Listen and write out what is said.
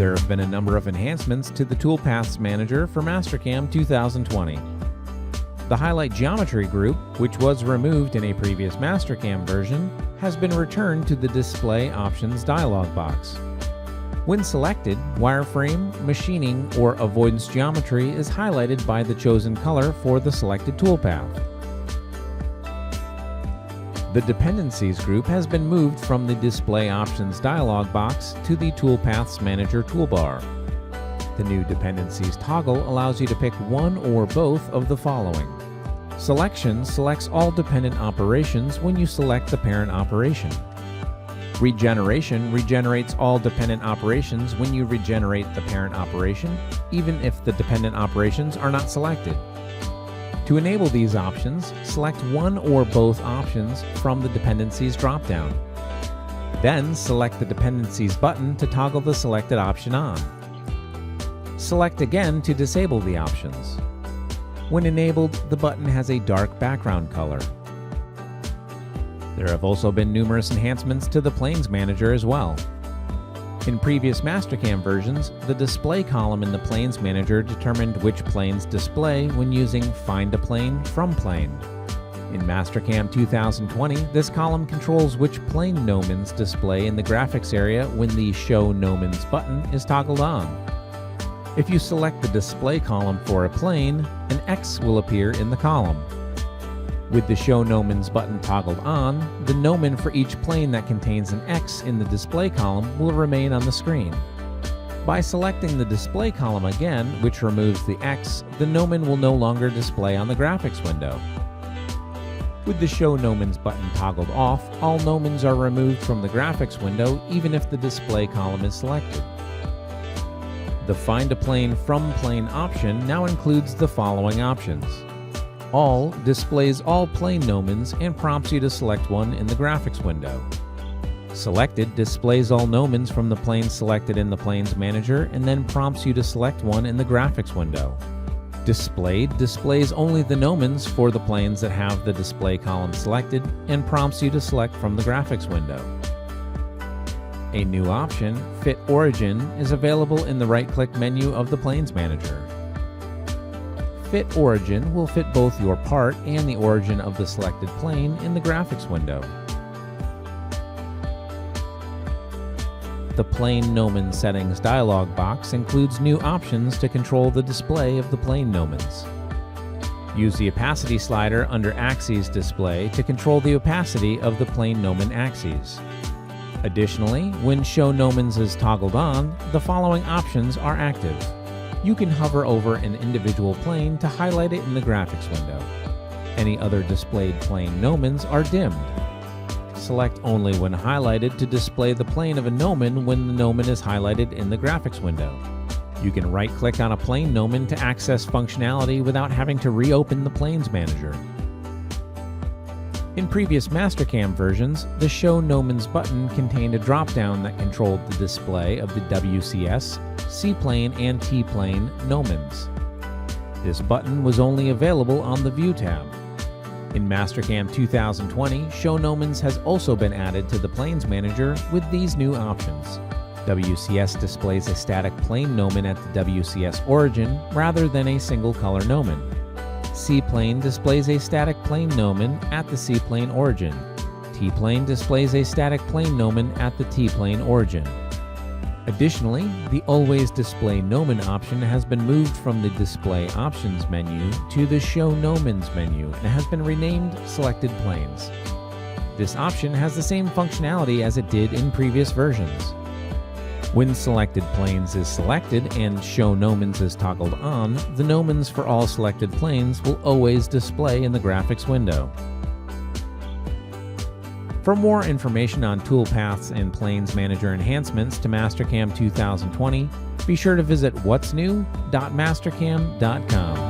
There have been a number of enhancements to the Toolpaths Manager for Mastercam 2020. The Highlight Geometry group, which was removed in a previous Mastercam version, has been returned to the Display Options dialog box. When selected, wireframe, machining, or avoidance geometry is highlighted by the chosen color for the selected toolpath. The Dependencies group has been moved from the Display Options dialog box to the Toolpaths Manager toolbar. The new Dependencies toggle allows you to pick one or both of the following. Selection selects all dependent operations when you select the parent operation. Regeneration regenerates all dependent operations when you regenerate the parent operation, even if the dependent operations are not selected. To enable these options, select one or both options from the Dependencies dropdown. Then select the Dependencies button to toggle the selected option on. Select again to disable the options. When enabled, the button has a dark background color. There have also been numerous enhancements to the Planes Manager as well. In previous Mastercam versions, the display column in the Planes Manager determined which planes display when using Find a Plane from Plane. In Mastercam 2020, this column controls which plane nomens display in the graphics area when the Show Nomens button is toggled on. If you select the display column for a plane, an X will appear in the column. With the Show Nomens button toggled on, the nomen for each plane that contains an X in the display column will remain on the screen. By selecting the display column again, which removes the X, the nomen will no longer display on the graphics window. With the Show Nomens button toggled off, all nomens are removed from the graphics window even if the display column is selected. The Find a Plane from Plane option now includes the following options. All displays all plane nomens and prompts you to select one in the graphics window. Selected displays all nomens from the plane selected in the Planes Manager and then prompts you to select one in the graphics window. Displayed displays only the nomens for the planes that have the display column selected and prompts you to select from the graphics window. A new option, Fit Origin, is available in the right-click menu of the Planes Manager. Fit Origin will fit both your part and the origin of the selected plane in the graphics window. The Plane Nomen Settings dialog box includes new options to control the display of the plane nomens. Use the opacity slider under Axes display to control the opacity of the plane nomen axes. Additionally, when Show Nomens is toggled on, the following options are active. You can hover over an individual plane to highlight it in the graphics window. Any other displayed plane nomens are dimmed. Select only when highlighted to display the plane of a nomen when the nomen is highlighted in the graphics window. You can right-click on a plane nomen to access functionality without having to reopen the Planes Manager. In previous Mastercam versions, the Show Nomens button contained a drop-down that controlled the display of the WCS, C-plane, and T-plane nomens. This button was only available on the View tab. In Mastercam 2020, Show Nomens has also been added to the Planes Manager with these new options. WCS displays a static plane nomen at the WCS origin rather than a single color nomen. C-plane displays a static plane nomen at the C-plane origin. T-plane displays a static plane nomen at the T-plane origin. Additionally, the Always Display Nomen option has been moved from the Display Options menu to the Show Nomens menu and has been renamed Selected Planes. This option has the same functionality as it did in previous versions. When Selected Planes is selected and Show Nomens is toggled on, the nomens for all selected planes will always display in the graphics window. For more information on toolpaths and Planes Manager enhancements to Mastercam 2020, be sure to visit what'snew.mastercam.com.